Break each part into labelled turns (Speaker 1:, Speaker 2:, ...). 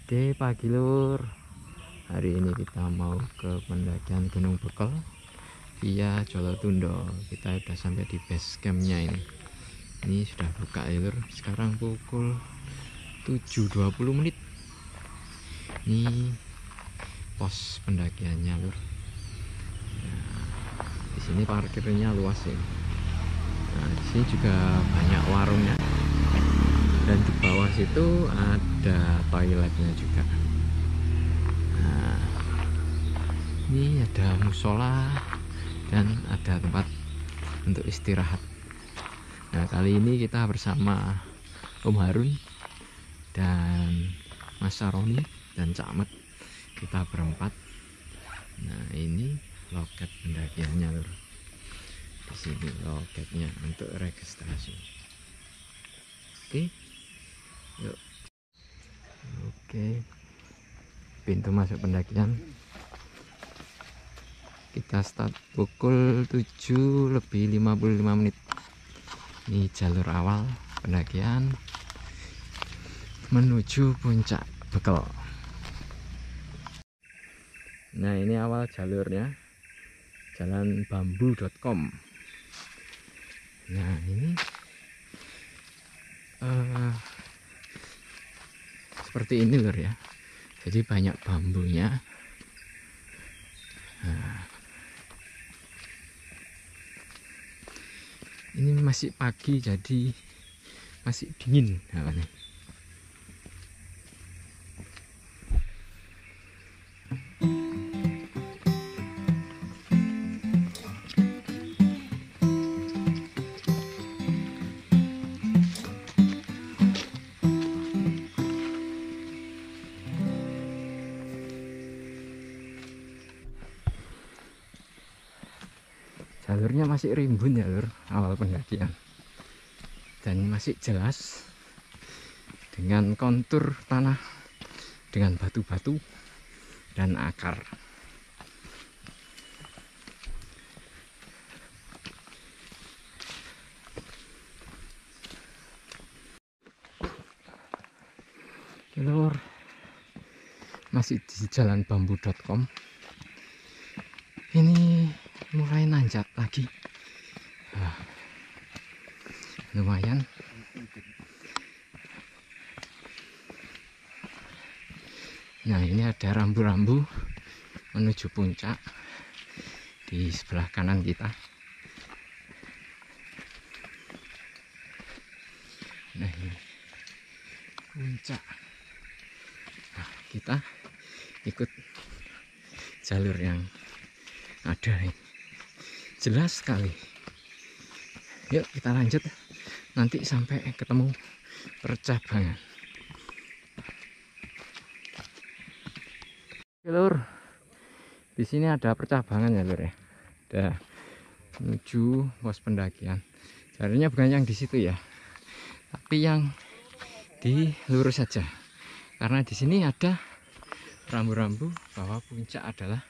Speaker 1: Oke pagi lur, hari ini kita mau ke pendakian Gunung Bekel via Jolotundo. Kita udah sampai di base campnya ini sudah buka ya lur. Sekarang pukul 7.20 menit. Ini pos pendakiannya lur. Nah, di sini parkirnya luas ya. Nah, di sini juga banyak warungnya. Dan di bawah situ ada toiletnya juga. Nah, ini ada musola dan ada tempat untuk istirahat. Nah, kali ini kita bersama Om Harun dan Mas Saroni dan Cak Mat. Kita berempat. Nah, ini loket pendakiannya lur. Di sini loketnya untuk registrasi. Oke. Yuk. Oke. Pintu masuk pendakian. Kita start pukul 7:55 menit. Ini jalur awal pendakian menuju puncak Bekel. Nah, ini awal jalurnya, jalan bambu.com. Nah, ini seperti ini lur ya. Jadi banyak bambunya. Nah, ini masih pagi jadi masih dingin hawanya. Jalurnya masih rimbun ya lur, awal pendakian, dan masih jelas dengan kontur tanah dengan batu-batu dan akar. Lur, masih di jalan bambu.com. Ini mulai nanjak lagi. Nah, lumayan. Nah, ini ada rambu-rambu menuju puncak di sebelah kanan kita. Nah, ini puncak. Nah, kita ikut jalur yang ada ini. Jelas sekali. Yuk kita lanjut, nanti sampai ketemu percabangan. Oke lur, di sini ada percabangan ya lur ya. Ada menuju pos pendakian. Jalurnya bukan yang di situ ya, tapi yang di lurus saja. Karena di sini ada rambu-rambu bahwa puncak adalah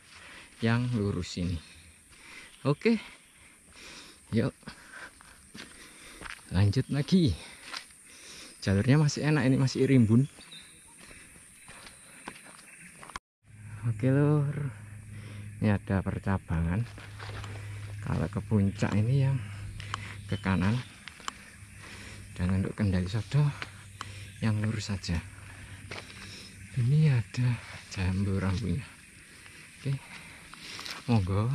Speaker 1: yang lurus ini. Oke, yuk lanjut lagi. Jalurnya masih enak, ini masih rimbun. Oke lur, ini ada percabangan. Kalau ke puncak ini yang ke kanan, dan untuk Kendali Sodo yang lurus saja. Ini ada jambu rambunya. Oke, monggo.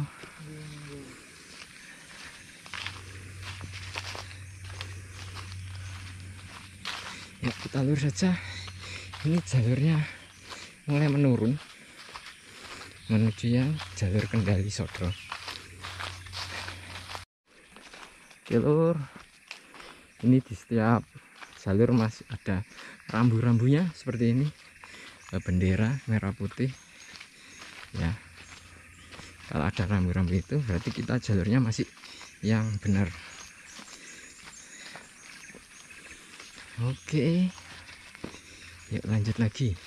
Speaker 1: Ya, kita lurus saja. Ini jalurnya mulai menurun menuju yang jalur Kendali Sodo. Oke lur, ini di setiap jalur masih ada rambu-rambunya seperti ini, bendera merah putih ya. Kalau ada rambu-rambu itu berarti kita jalurnya masih yang benar. Oke, yuk lanjut lagi.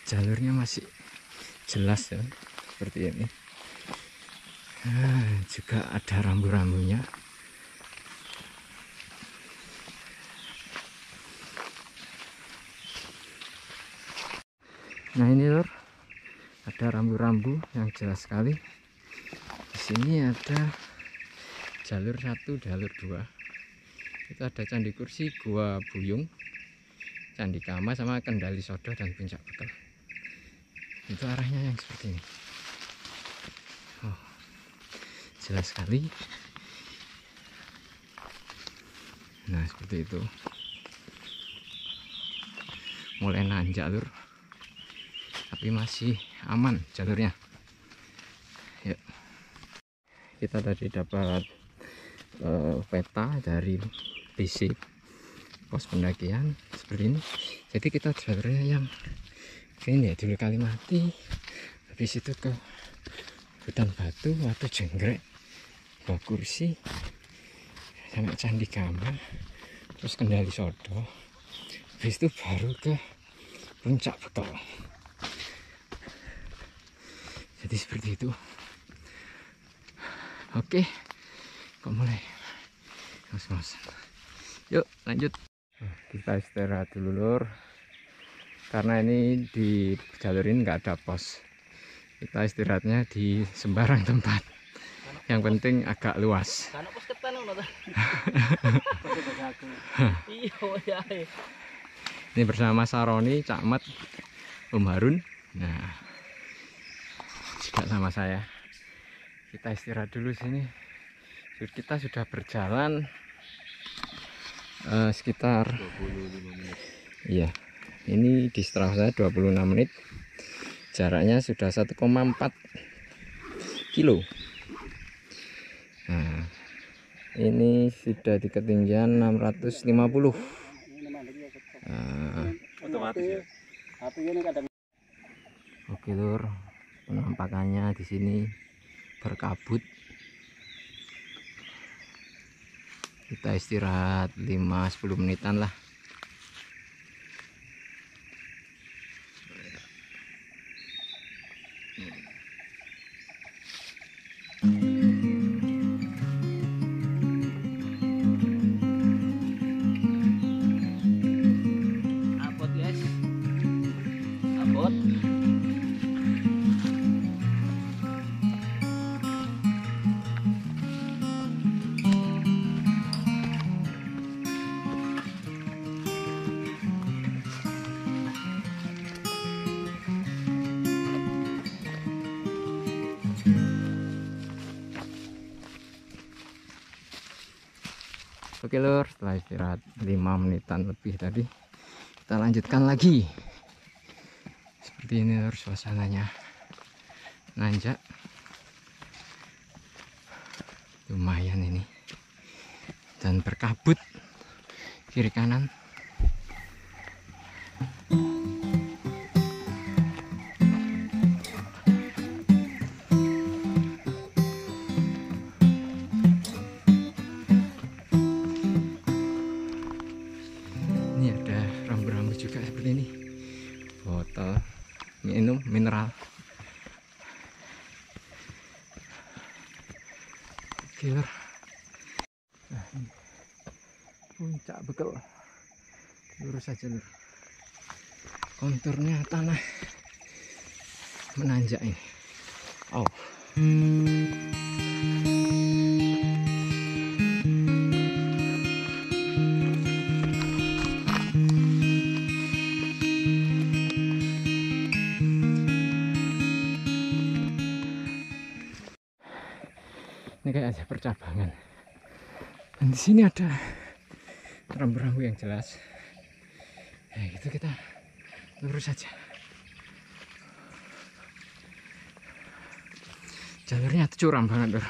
Speaker 1: Jalurnya masih jelas ya, seperti ini. Nah, juga ada rambu-rambunya. Nah ini lor, ada rambu-rambu yang jelas sekali. Di sini ada jalur 1, jalur 2. Itu ada Candi Kursi, Gua Buyung, Candi Kama, sama Kendali Sodo dan Puncak Bekel. Itu arahnya yang seperti ini. Oh, jelas sekali. Nah seperti itu. Mulai nanjak lur, tapi masih aman jalurnya. Yuk. Kita tadi dapat peta dari basic pos pendakian seperti ini. Jadi kita jalurnya yang ini ya, dulu Kalimati, habis itu ke Hutan Batu atau Jenggrek, Gua Kursi, sampai Candi Kama, terus Kendali Sodo, habis itu baru ke Puncak Bekel. Jadi seperti itu. Oke, kok mulai ngos-ngosan. Yuk lanjut. Kita istirahat dulu lur, karena ini di jalur ini nggak ada pos. Kita istirahatnya di sembarang tempat, yang penting agak luas. Ini bersama Saroni, Cakmat, Om Harun. Nah, juga sama saya. Kita istirahat dulu sini. Kita sudah berjalan sekitar 25 menit. Iya, ini di setelah saya 26 menit. Jaraknya sudah 1,4 kilo. Nah, ini sudah di ketinggian 650. Oke lur, penampakannya di sini berkabut. Kita istirahat 5-10 menitan lah. Abot guys, abot. Oke lur, setelah istirahat 5 menitan lebih tadi, kita lanjutkan lagi. Seperti ini lur suasananya, nanjak, lumayan ini, dan berkabut kiri kanan. Ini ada rambu-rambu juga seperti ini, botol minum mineral. Oke lur, nah, ini Puncak Bekel, lurus saja lur. Konturnya tanah menanjak ini. Oh. Ini kayak ada percabangan. Dan di sini ada rambu-rambu yang jelas. Nah, gitu kita lurus saja. Jalurnya curam banget, lur.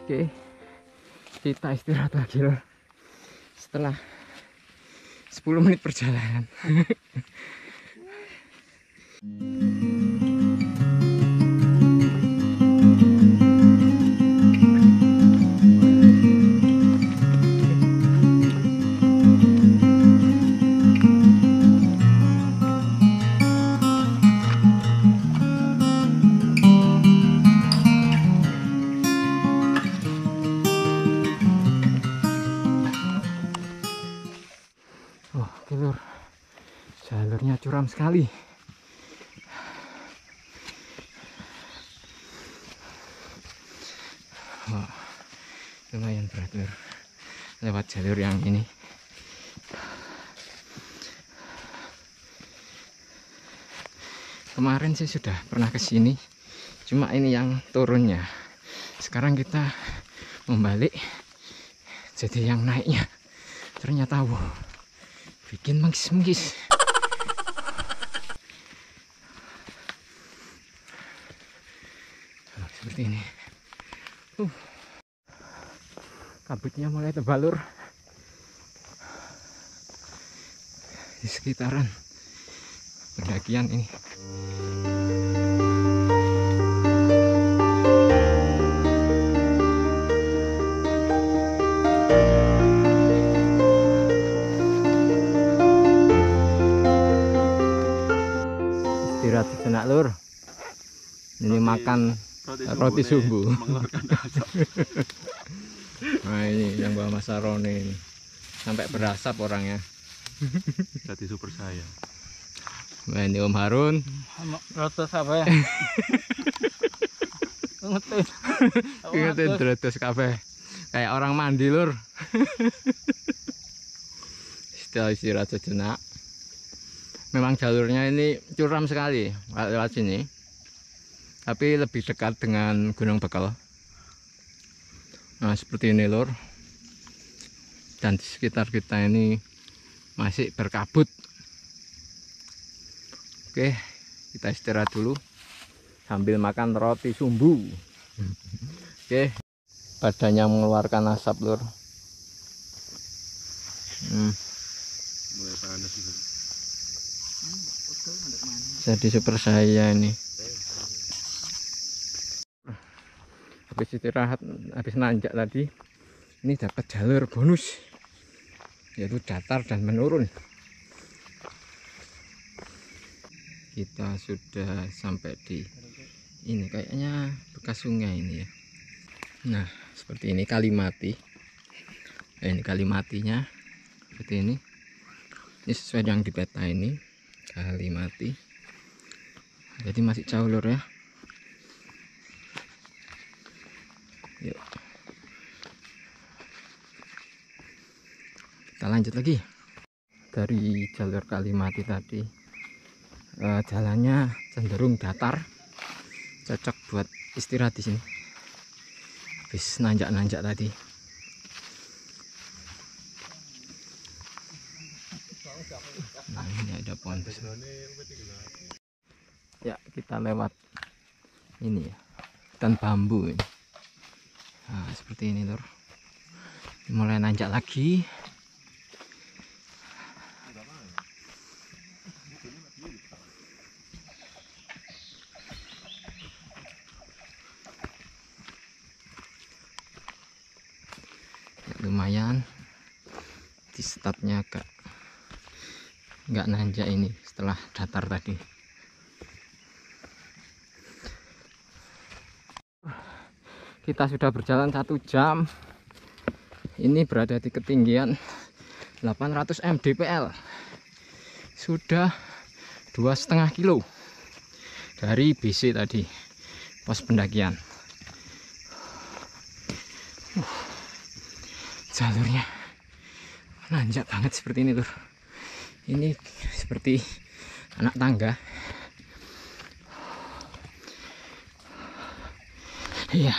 Speaker 1: Oke, kita istirahat lagi lor, setelah 10 menit perjalanan. curam sekali. Wah, lumayan berat lur lewat jalur yang ini. Kemarin sih sudah pernah ke sini, cuma ini yang turunnya. Sekarang kita membalik, jadi yang naiknya ternyata bikin menggis-menggis. Seperti ini. Kabutnya mulai tebal lur di sekitaran pendakian ini. Istirahat sejenak lur. Ini makan roti sumbu. Nah ini yang bawa Mas Sarone ini sampai berasap orangnya.
Speaker 2: Jadi super saya.
Speaker 1: Nah, ini Om Harun.
Speaker 3: Rotos apa ya?
Speaker 1: Ingetin dretes kabeh. Kayak orang mandi lur. Setelah istirahat sejenak. Memang jalurnya ini curam sekali lewat sini. Tapi lebih dekat dengan Gunung Bekel. Nah seperti ini lur. Dan di sekitar kita ini masih berkabut. Oke, kita istirahat dulu sambil makan roti sumbu. Oke, badannya mengeluarkan asap lur.
Speaker 2: Mulai panas juga.
Speaker 1: Jadi super saya ini. Habis istirahat, habis nanjak tadi, ini dapat jalur bonus, yaitu datar dan menurun. Kita sudah sampai di ini, kayaknya bekas sungai ini ya. Nah seperti ini Kalimati. Nah, ini Kalimatinya seperti ini. Ini sesuai yang di peta ini Kalimati. Jadi masih jauh lur ya. Yuk kita lanjut lagi. Dari jalur Kalimati tadi jalannya cenderung datar, cocok buat istirahat di sini. Habis nanjak-nanjak tadi. Nah ini ada pohon besar. Ya kita lewat ini ya, hutan bambu ini. Nah seperti ini lur. Mulai nanjak lagi. Lumayan di startnya agak nggak nanjak ini setelah datar tadi. Kita sudah berjalan 1 jam. Ini berada di ketinggian 800 mdpl. Sudah 2,5 kilo dari BC tadi, pos pendakian. Jalurnya nanjak banget seperti ini tuh. Ini seperti anak tangga. Iya.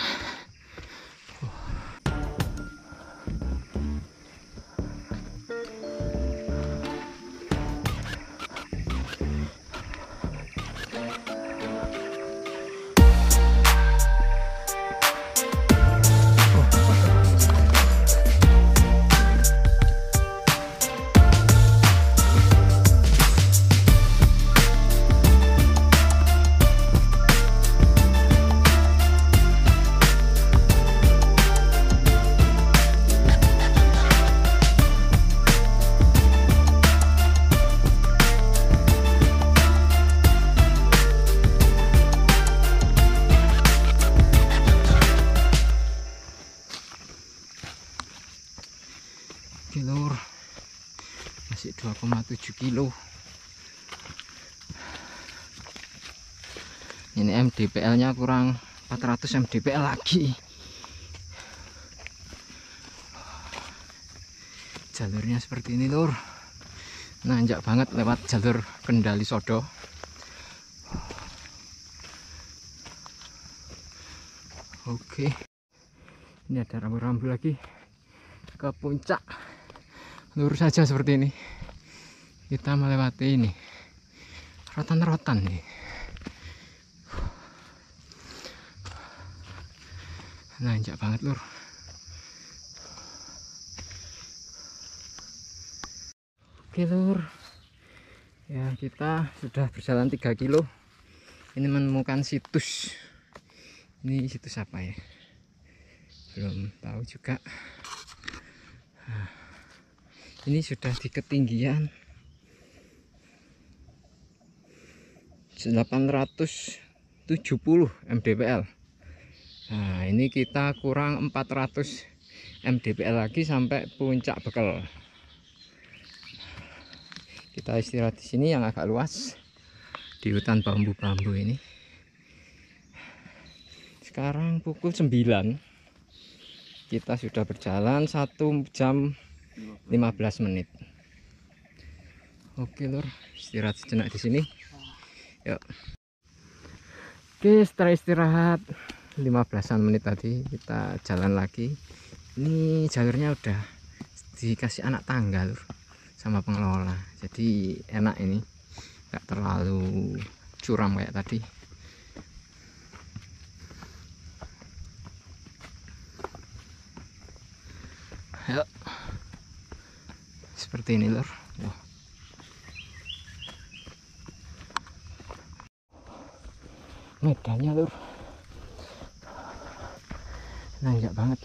Speaker 1: Lur, masih 2,7 kilo. Ini MDPL nya kurang 400 MDPL lagi. Jalurnya seperti ini lur, nanjak banget lewat jalur Kendali Sodo. Oke, ini ada rambu-rambu lagi ke puncak. Lurus saja seperti ini, kita melewati ini rotan-rotan nih. Nanjak banget lur. Oke lur, ya kita sudah berjalan 3 kilo. Ini menemukan situs. Ini situs apa ya, belum tahu juga. Nah, ini sudah di ketinggian 870 mdpl. Nah ini kita kurang 400 mdpl lagi sampai puncak Bekel. Kita istirahat di sini yang agak luas di hutan bambu-bambu ini. Sekarang pukul 9. Kita sudah berjalan 1 jam 15 menit. Oke lur, istirahat sejenak di sini. Yuk. Oke, setelah istirahat 15-an menit tadi kita jalan lagi. Ini jalurnya udah dikasih anak tangga lur sama pengelola, jadi enak, ini nggak terlalu curam kayak tadi. Ayo. Seperti ini lur. Wah. Medannya lur nanjak banget.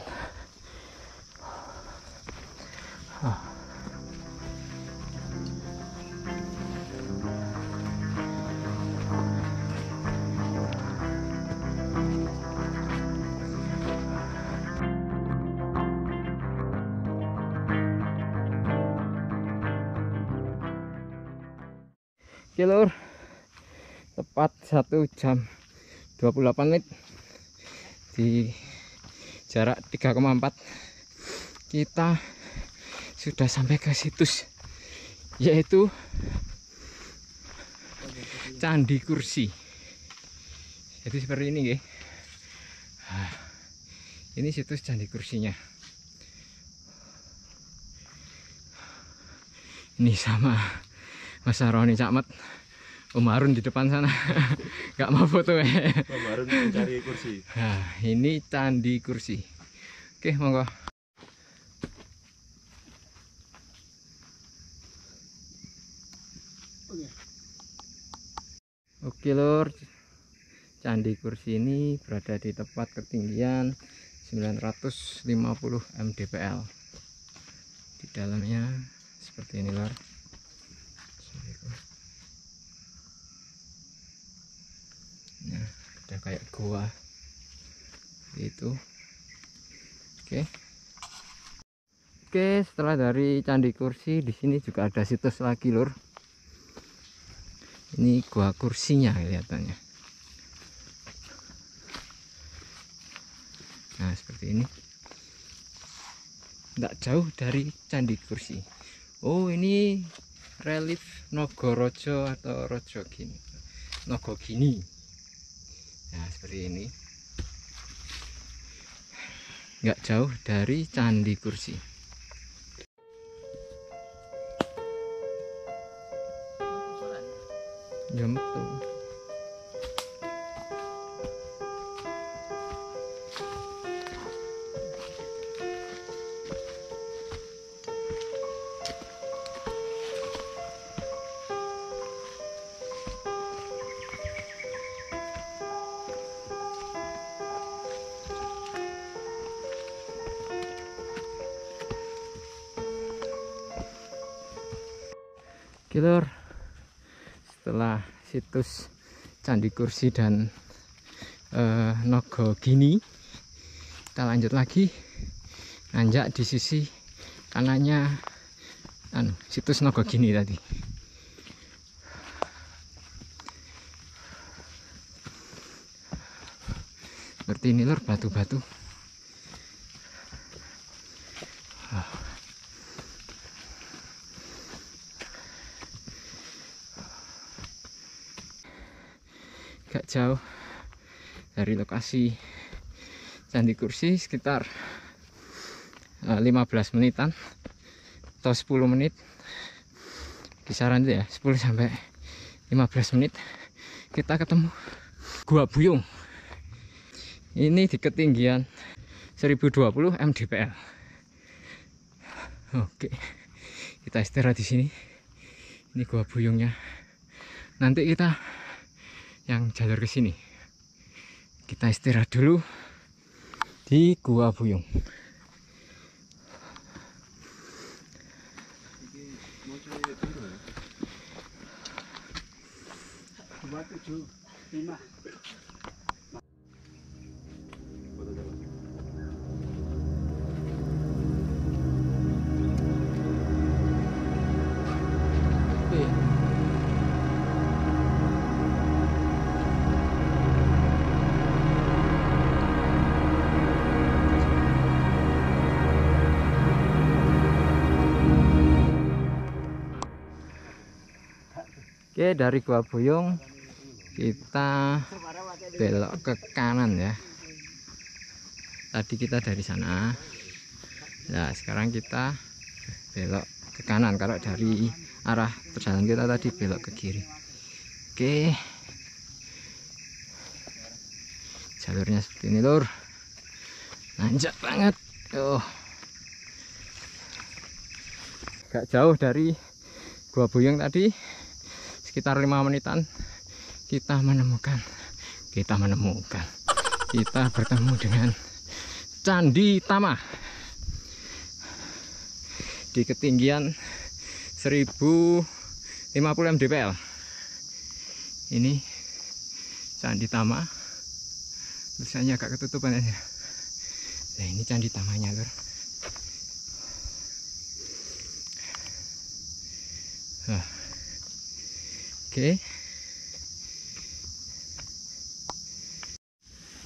Speaker 1: Oke lur, tepat 1 jam 28 menit di jarak 3,4 kita sudah sampai ke situs, yaitu Candi Kursi. Jadi seperti ini ya. Ini situs Candi Kursinya. Ini sama Mas Aroni Cakmet, Om Harun di depan sana. Gak mau foto ya.
Speaker 2: Om Harun mencari kursi.
Speaker 1: Nah, ini Candi Kursi. Oke, monggo. Oke lur, Candi Kursi ini berada di tempat ketinggian 950 mdpl. Di dalamnya seperti ini lur. Nah, ada kayak gua itu. Oke, setelah dari Candi Kursi, di sini juga ada situs lagi lur. Ini gua kursinya kelihatannya. Nah seperti ini, nggak jauh dari Candi Kursi. Oh, ini relief Nogorojo atau Rojogini, Nogogini. Nah seperti ini, nggak jauh dari Candi Kursi. Ya betul. Oke lur, setelah situs Candi Kursi dan Nogogini, kita lanjut lagi nanjak di sisi kanannya situs Nogogini tadi. seperti ini lur, batu-batu. Gak jauh dari lokasi Candi Kursi, sekitar 15 menitan atau 10 menit, kisaran itu ya, 10 sampai 15 menit kita ketemu Gua Buyung. Ini di ketinggian 1020 mdpl. Oke, kita istirahat di sini. Ini Gua Buyungnya. Nanti kita yang jalur ke sini. Kita istirahat dulu di Gua Buyung. Oke, dari Gua Buyung kita belok ke kanan ya. Tadi kita dari sana. Nah, sekarang kita belok ke kanan. Kalau dari arah perjalanan kita tadi belok ke kiri. Oke. Jalurnya seperti ini, lur. Nanjak banget. Gak jauh dari Gua Buyung tadi, sekitar 5 menitan kita bertemu dengan Candi Tama di ketinggian 1050 mdpl. Ini Candi Tama, tulisannya agak ketutupan ya. Nah, ini Candi Tamanya, lur. Oke.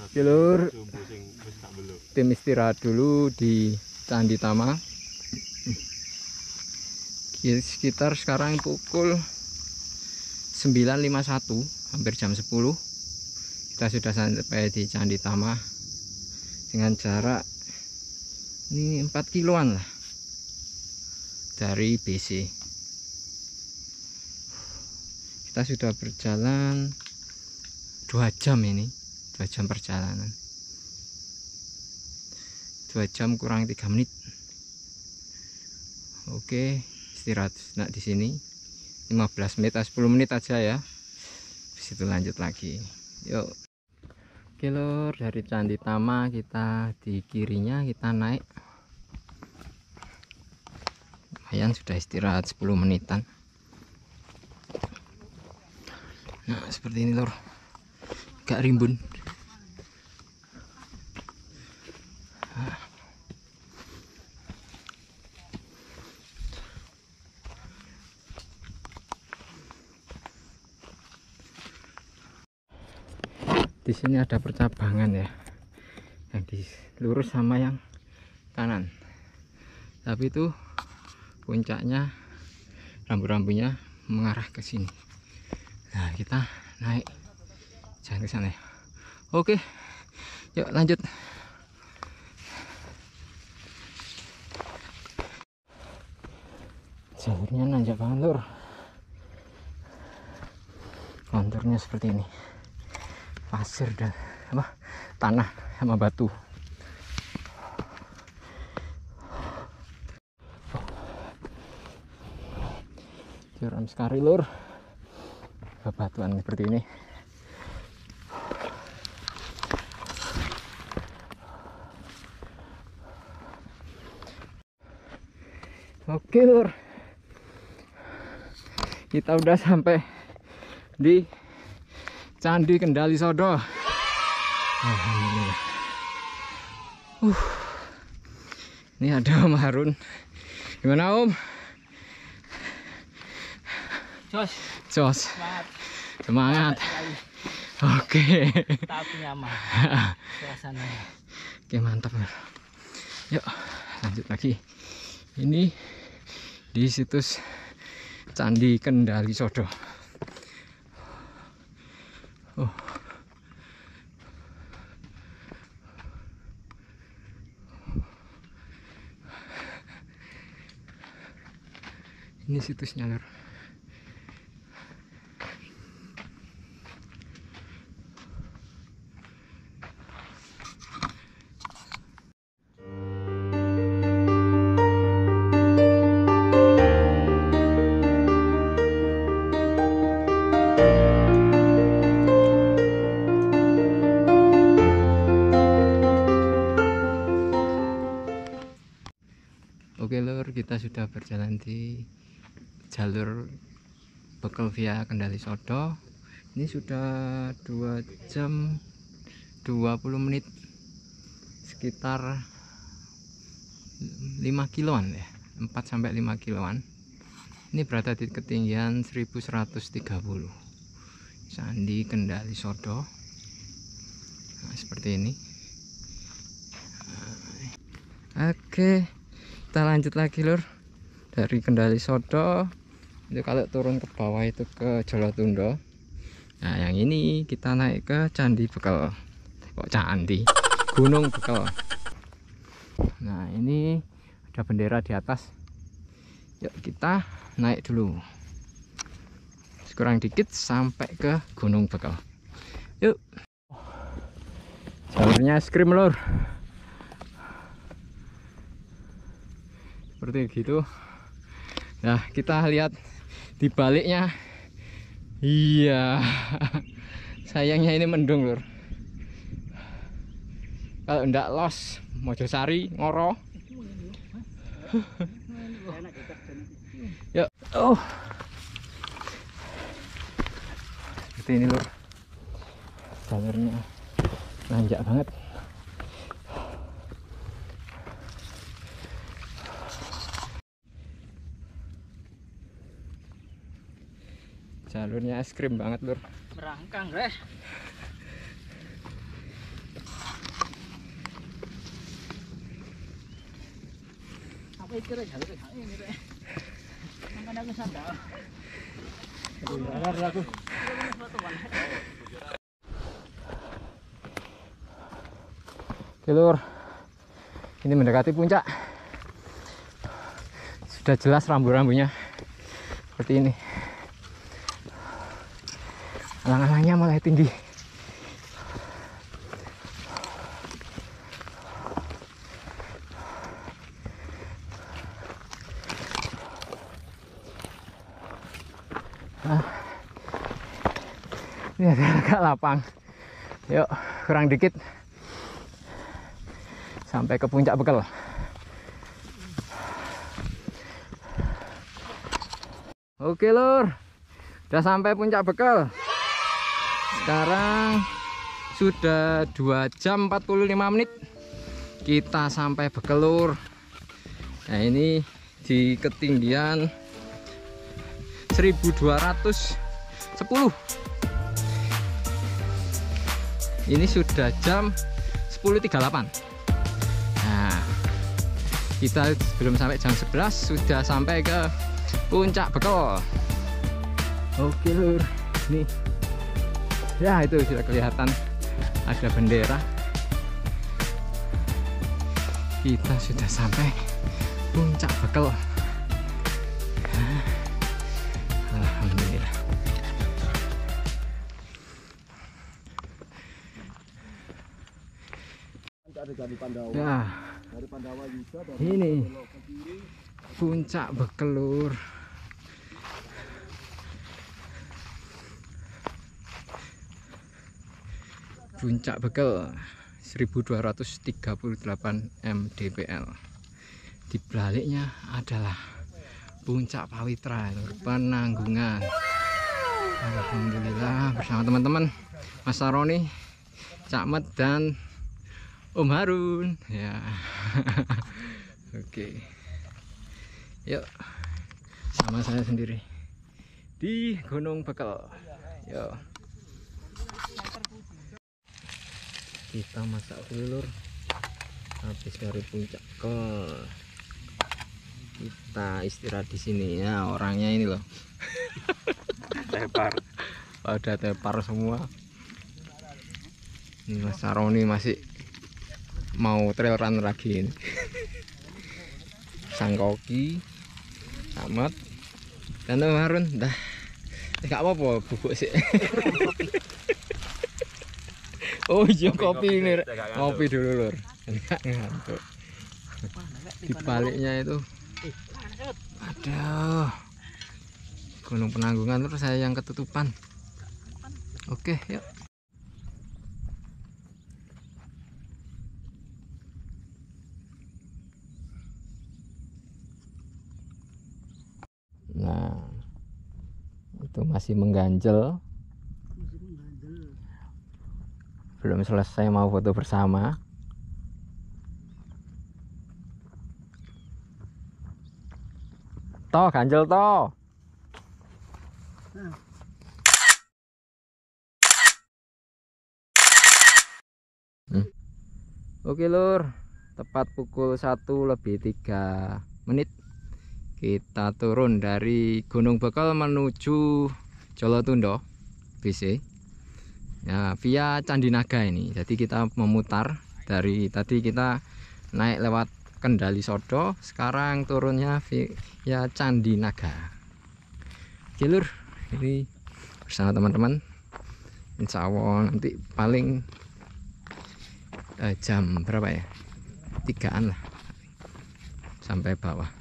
Speaker 1: Oke, lur. Tim istirahat dulu di Candi Tama. Sekitar sekarang pukul 9.51, hampir jam 10. Kita sudah sampai di Candi Tama dengan jarak ini 4 kiloan lah dari BC. Kita sudah berjalan 2 jam ini, 2 jam perjalanan, 2 jam kurang 3 menit. Oke, istirahat nah di sini 15 menit atau 10 menit aja ya, habis itu lanjut lagi. Yuk. Oke, lur, dari Candi Tama kita di kirinya kita naik, lumayan sudah istirahat 10 menitan. Nah, seperti ini, lur, gak rimbun. Di sini ada percabangan ya, yang di lurus sama yang kanan, tapi itu puncaknya rambu-rambunya mengarah ke sini. Nah, kita naik jangan ke sana ya. Oke, yuk lanjut. Jalurnya nanjak banget, lur. Konturnya seperti ini, pasir dan tanah sama batu. Curam sekali, lur, bebatuan seperti ini. Oke, lur, kita udah sampai di Candi Kendali Sodo. Alhamdulillah. Ini ada Om Harun. Gimana, Om?
Speaker 3: Jos.
Speaker 1: Jos. Semangat. Oke.
Speaker 3: tapi nyaman suasananya.
Speaker 1: Oke, mantap Lur. Yuk lanjut lagi. Ini di situs Candi Kendali Sodo. Oh. Ini situsnya Lur. Oke Lur, kita sudah berjalan di jalur bekel via Kendali Sodo. Ini sudah 2 jam 20 menit, sekitar 5 kiloan ya, 4 sampai 5 kiloan. Ini berada di ketinggian 1130. Candi Kendali Sodo. Nah, seperti ini. Oke, kita lanjut lagi Lur. Dari Kendali Sodo itu kalau turun ke bawah itu ke Jolotundo. Nah yang ini kita naik ke Candi Bekel. Kok candi? Gunung Bekel. Nah ini ada bendera di atas. Yuk kita naik dulu. Kurang dikit sampai ke Gunung Bekel. Yuk. Jalurnya es krim Lur. Seperti gitu. Nah kita lihat di baliknya. Iya. Sayangnya ini mendung Lur. Kalau ndak los Mojosari Ngoro. Yuk. Oh. Seperti ini Lur. Jalurnya nanjak banget. Jalurnya es krim banget Lur.
Speaker 3: Merangkang guys. Apa itu jalur ini deh. Mana aku sadar. Aku.
Speaker 1: Oke Lur, ini mendekati puncak. Sudah jelas rambu-rambunya seperti ini. Alang-alangnya mulai tinggi. Ini agak lapang. Yuk, kurang dikit sampai ke puncak Bekel. Oke Lur, udah sampai puncak Bekel. Sekarang sudah 2 jam 45 menit kita sampai Bekel Lur. Nah ini di ketinggian 1210. Ini sudah jam 10.38. Nah kita belum sampai jam 11 sudah sampai ke puncak Bekel. Oke Lur, nih ya itu sudah kelihatan ada bendera. Kita sudah sampai puncak Bekel. Alhamdulillah. Nah, ini puncak Bekel Lur. Puncak Bekel 1238 mdpl. Di baliknya adalah puncak Pawitra Lur, Penanggungan. Alhamdulillah bersama teman-teman Mas Saroni, Cak Met dan Om Harun ya. Oke. Yuk sama saya sendiri di Gunung Bekel. Yuk. kita masak dulu lur. Habis dari puncak Kol kita istirahat di sini ya. Orangnya ini loh
Speaker 2: Tepar.
Speaker 1: pada tepar semua. Ini Mas Saroni masih mau trail run lagi ini. Sang Koki Ahmad dan Om Harun dah nggak apa-apa bubuk sih. Oh iya kopi ini ngopi dulu lur. Enggak ngantuk. Di baliknya itu aduh Gunung Penanggungan terus saya yang ketutupan. Oke yuk. Nah itu masih mengganjel, belum selesai mau foto bersama. Toh ganjel toh. Oke lur, tepat pukul 1:03 kita turun dari Gunung Bekal menuju Jolotundo BC ya, via Candi Naga ini. Jadi kita memutar dari tadi kita naik lewat Kendali Sodo, sekarang turunnya via Candi Naga. Oke lur, ini bersama teman-teman. Insya Allah nanti paling jam berapa ya, 3-an lah sampai bawah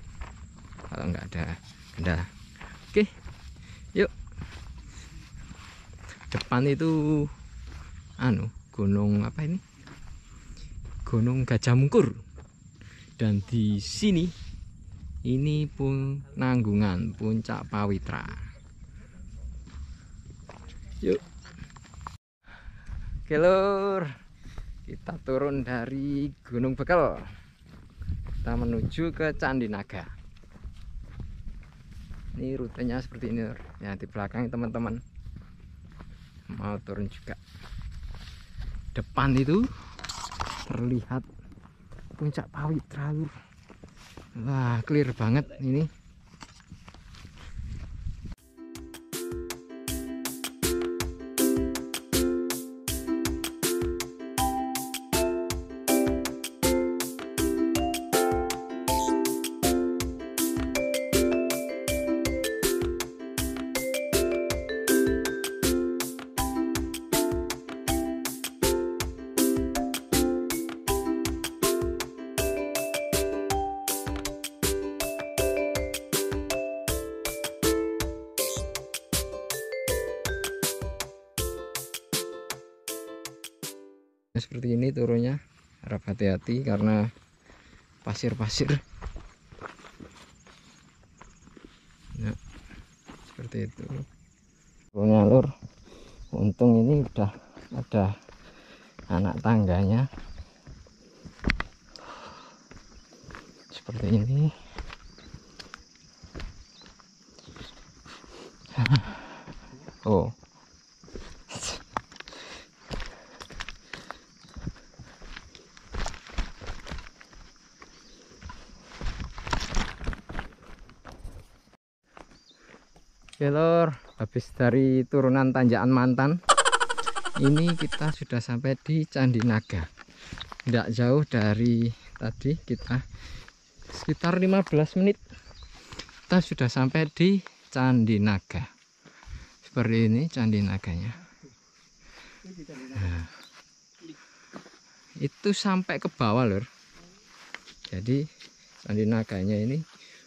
Speaker 1: kalau nggak ada kendala. Oke yuk. Depan itu gunung apa ini, Gunung Gajah Mungkur, dan di sini ini pun Nanggungan Puncak Pawitra. Yuk. Oke lur, kita turun dari Gunung Bekal, kita menuju ke Candi Naga. Ini rutenya seperti ini lur. Ya di belakang teman-teman mau turun juga. Depan itu terlihat Puncak Pawitra lur. Wah clear banget ini. Seperti ini turunnya, harap hati-hati karena pasir-pasir. Nah, seperti itu turunnya lur. Untung ini udah ada anak tangganya seperti ini. Oh oke lur, habis dari turunan tanjakan Mantan ini kita sudah sampai di Candi Naga. Tidak jauh dari tadi, kita sekitar 15 menit kita sudah sampai di Candi Naga. Seperti ini Candi Naganya. Nah, itu sampai ke bawah lur. Jadi Candi Naganya ini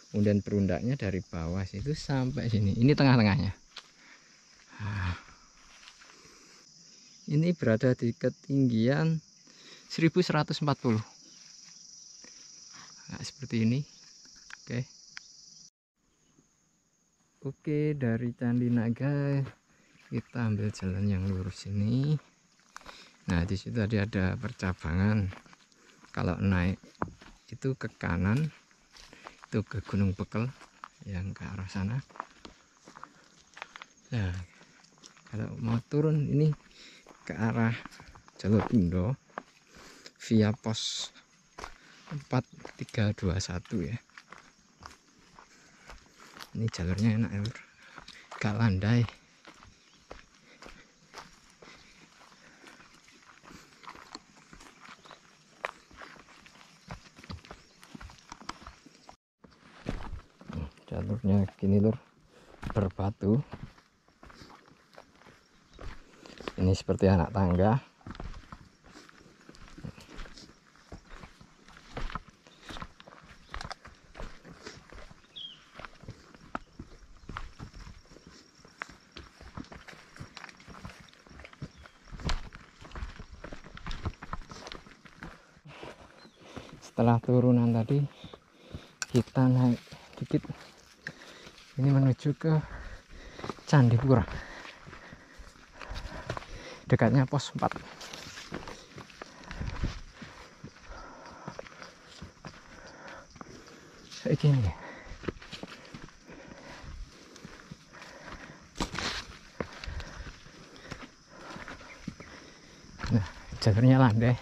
Speaker 1: kemudian berundaknya dari bawah situ sampai sini. Ini tengah-tengahnya. Nah, ini berada di ketinggian 1140. Nah, seperti ini. Oke, dari Candi Naga kita ambil jalan yang lurus ini. Nah, di situ tadi ada percabangan. Kalau naik itu ke kanan, itu ke Gunung Bekal yang ke arah sana. Nah, kalau mau turun ini ke arah Jolotundo via pos 4321 ya. Ini jalurnya enak ya, lur. Gak landai. Jalurnya gini lur, berbatu. Ini seperti anak tangga. Setelah turunan tadi kita naik dikit, ini menuju ke Candipura, dekatnya pos 4. Kayak gini. Nah, jalurnya landai.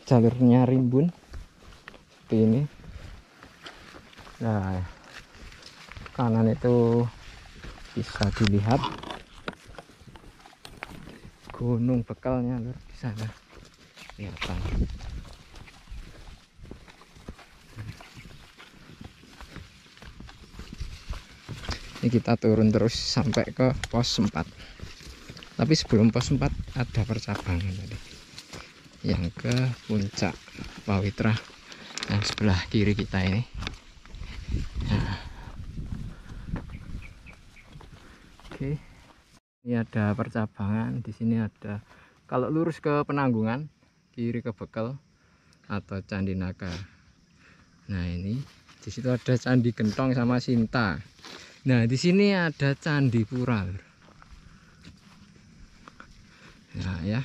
Speaker 1: Jalurnya rimbun seperti ini. Nah, kanan itu bisa dilihat gunung bekalnya lur, di sana kelihatan. Ini kita turun terus sampai ke pos 4. Tapi sebelum pos 4 ada percabangan tadi yang ke puncak Pawitra yang sebelah kiri kita ini. Nah. Oke, ini ada percabangan. Di sini ada, kalau lurus ke Penanggungan, kiri ke Bekel atau Candi Naga. Nah, ini di situ ada Candi Gentong sama Sinta. Nah, di sini ada Candipura. Nah ya,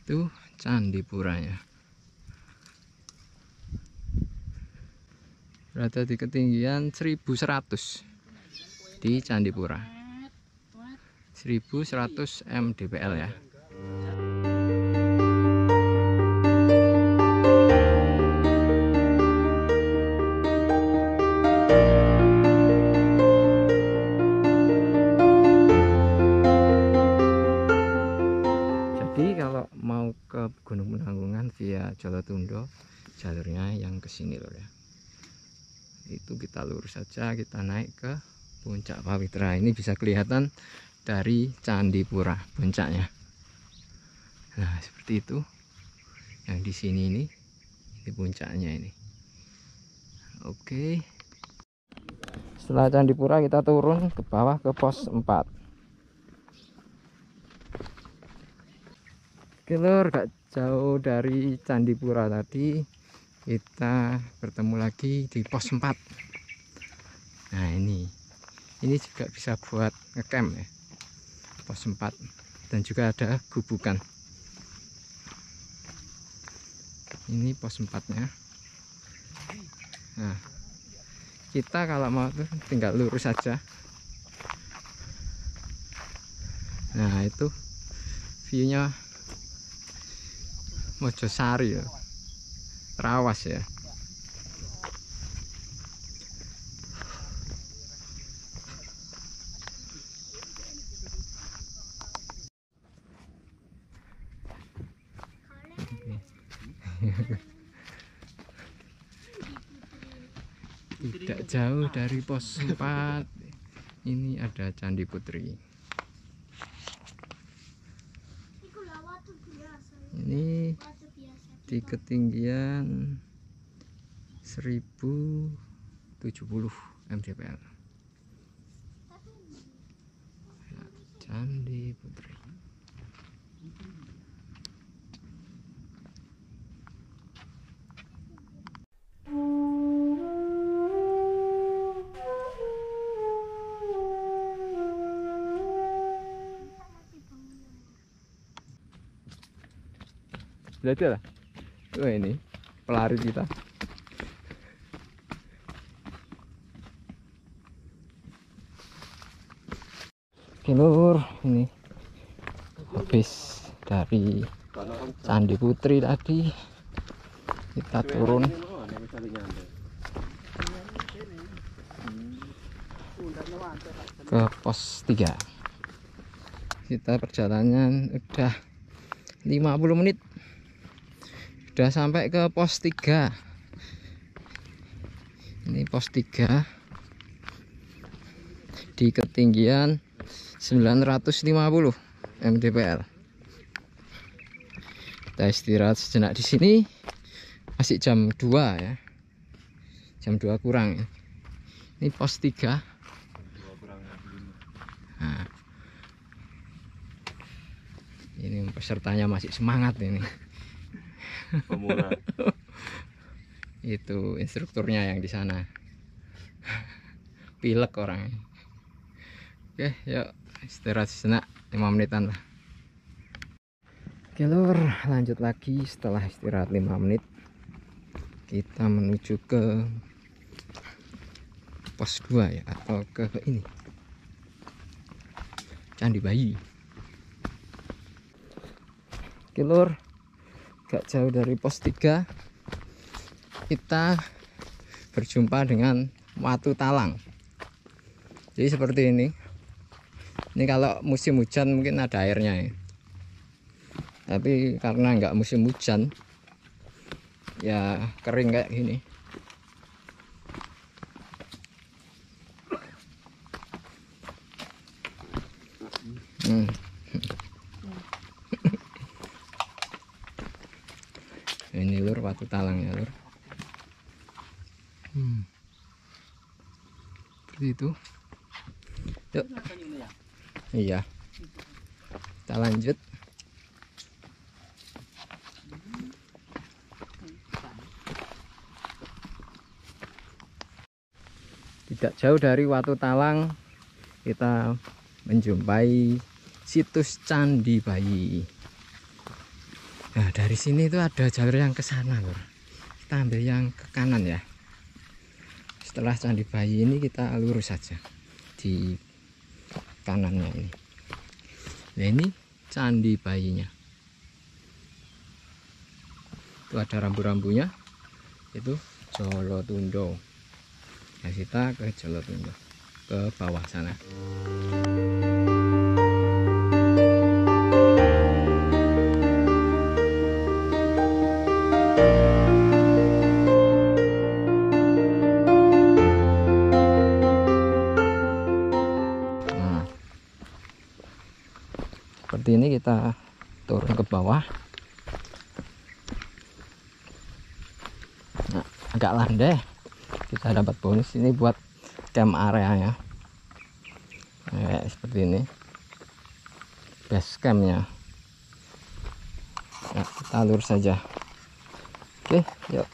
Speaker 1: itu Candipuranya. Berada di ketinggian 1100 di Candipura. 1100 mdpl ya. Jadi kalau mau ke Gunung Penanggungan via Jolotundo, jalurnya yang ke sini loh ya. Itu kita lurus saja, kita naik ke puncak Pawitra. Ini bisa kelihatan dari Candipura puncaknya. Nah, seperti itu. Yang di sini ini puncaknya ini. Oke. Setelah Candipura kita turun ke bawah ke pos 4. Oke lur, gak jauh dari Candipura tadi kita bertemu lagi di pos 4. Nah, ini juga bisa buat ngecamp ya, pos 4, dan juga ada gubukan. Ini pos 4 nya. Nah, kita kalau mau tuh tinggal lurus saja. Nah, itu view-nya Mojosari ya, Trawas ya. Tidak jauh dari pos 4 ini ada Candi Putri. Ini di ketinggian 1070 mdpl. Candi Putri. Belajar lah. Oh, ini pelari kita. Oke lur, ini habis dari Candi Putri tadi kita turun ke pos 3. Kita perjalanan udah 50 menit udah sampai ke pos 3. Ini pos 3 di ketinggian 950 mdpl. Kita istirahat sejenak di sini. Masih jam 2 ya. Jam 2 kurang ya. Ini pos 3. Nah, ini pesertanya masih semangat ini.
Speaker 2: Pemula.
Speaker 1: Itu instrukturnya yang di sana. Pilek orangnya. Oke, yuk istirahat sejenak 5 menitan lah. Oke lur, lanjut lagi setelah istirahat 5 menit. Kita menuju ke pos 2 ya, atau ke ini Candi Bayi. Oke lur, gak jauh dari pos 3 kita berjumpa dengan Watu Talang. Jadi seperti ini. Ini kalau musim hujan mungkin ada airnya ya. Tapi karena nggak musim hujan ya kering kayak gini. Ini lur Watu Talang ya lur. Seperti itu. Yuk. Iya. Kita lanjut. Tidak jauh dari Watu Talang kita menjumpai situs Candi Bayi. Nah, dari sini itu ada jalur yang ke sana lur. Kita ambil yang ke kanan ya. Setelah Candi Bayi ini kita lurus saja di kanannya ini. Nah, ini Candi Bayinya. Itu ada rambu-rambunya. Itu Jolotundo. Nah, kita ke Jolotundo, ke bawah sana. Seperti ini kita turun ke bawah. Nah, agak landai. Kita dapat bonus ini buat camp areanya. Nah, seperti ini. Base campnya. Nah, kita lurus saja. Oke, yuk.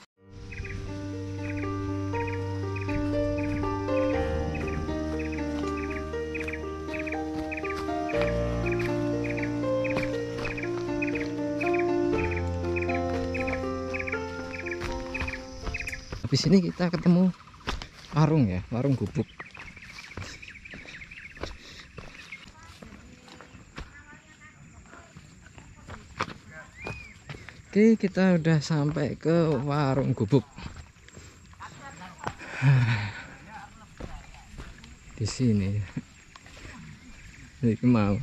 Speaker 1: Habis ini kita ketemu warung ya, warung gubuk. Oke, kita udah sampai ke warung gubuk. Di sini. Ini mau.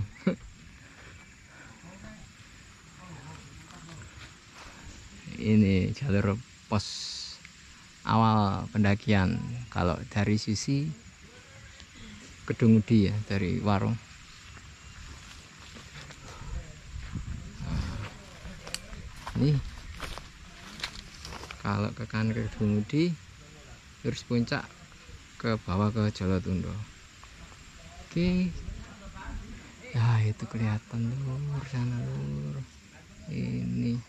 Speaker 1: Ini jalur pos awal pendakian kalau dari sisi Gedung Udi ya, dari warung. Ini kalau ke kanan ke Gedung Udi, terus puncak ke bawah ke Jolotundo. Oke, ya itu kelihatan lur sana lur. Ini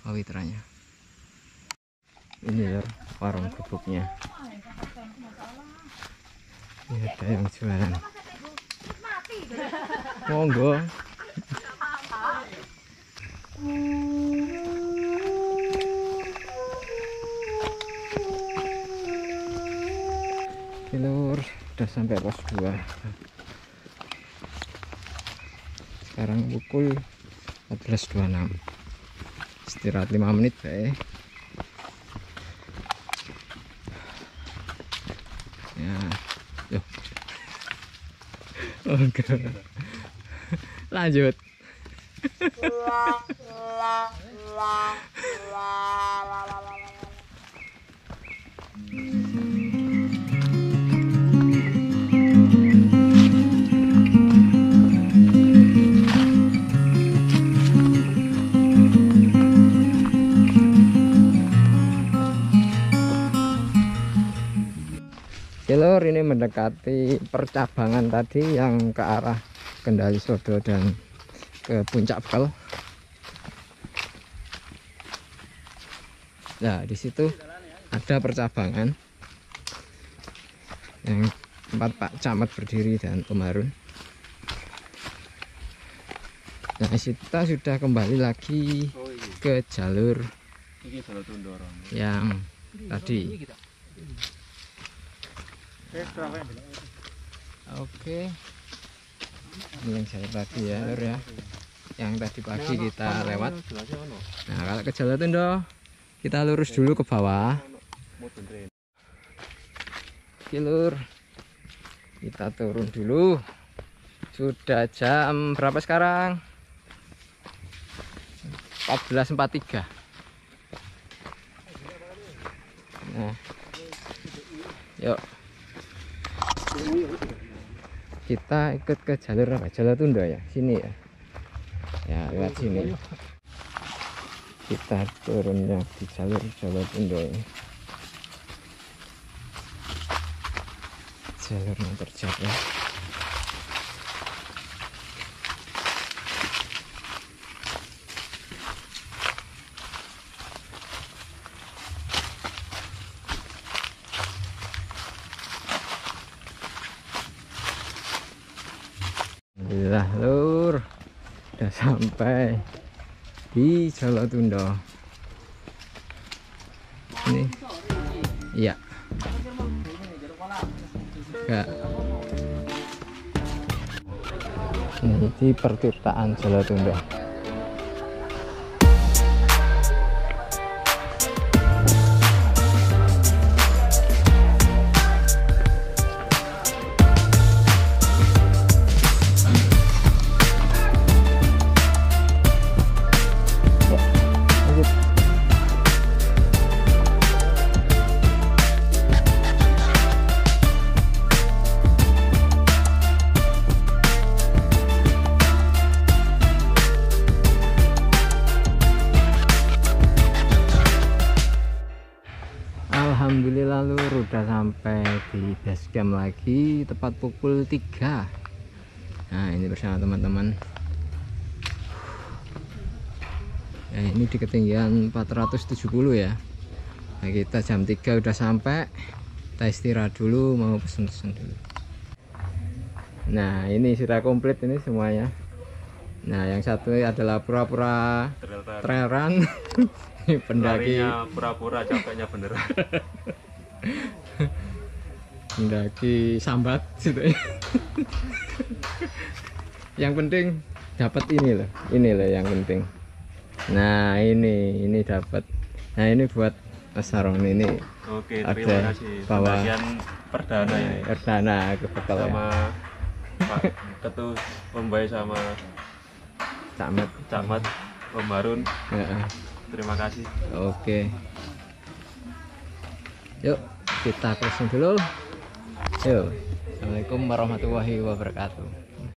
Speaker 1: pawitranya. Ini lur warung gubuknya. Ini ada yang jualan. Monggo. Lur, udah sampai pos 2. sekarang pukul 14.26. Istirahat 5 menit baik. Ya, yuk. Oke. Lanjut. Jalur ini mendekati percabangan tadi yang ke arah Kendali Sodo dan ke Puncak Bekel. Nah, di situ ada percabangan yang tempat Pak Camat berdiri dan Om Harun. Nah, kita sudah kembali lagi ke jalur yang tadi. Oke, ini yang saya tadi ya, Lur ya. Yang tadi pagi kita lewat. Nah, kalau ke Jalur Tundo, kita lurus dulu ke bawah. Oke, Lur. Kita turun dulu. Sudah jam berapa sekarang? 14.43. Nah, yuk. Kita ikut ke jalur apa? Jalur Tundo ya, sini ya. Ya, lewat sini. Kita turunnya di jalur Tundo ini. Jalurnya terjaga. Alhamdulillah, Lur, udah sampai di Jalur Tundo. Ini, iya, enggak. Ini di pertirtaan Jalur Tundo. Alhamdulillah, Lur, udah sampai di base camp lagi tepat pukul 3. Nah, ini bersama teman-teman. Nah, ini di ketinggian 470 ya. Nah, kita jam 3 udah sampai. Kita istirahat dulu, mau pesen-pesen dulu. Nah, ini sudah komplit ini semuanya. Nah, yang satu adalah pura-pura trail run. Pendaki
Speaker 2: pura-pura, capeknya beneran.
Speaker 1: Pendaki sambat gitu. Yang penting dapat ini loh yang penting. Nah, ini dapat. Nah, ini buat Mas Saron ini.
Speaker 2: Oke, terima kasih.
Speaker 1: Bawa
Speaker 2: Pendakian perdana ya.
Speaker 1: Perdana ke Bekel
Speaker 2: Sama
Speaker 1: ya.
Speaker 2: Pak Ketua Pembai sama Camat Om Harun.
Speaker 1: Ya.
Speaker 2: Terima kasih.
Speaker 1: Oke. Yuk, kita closing dulu. Yuk. Assalamualaikum warahmatullahi wabarakatuh.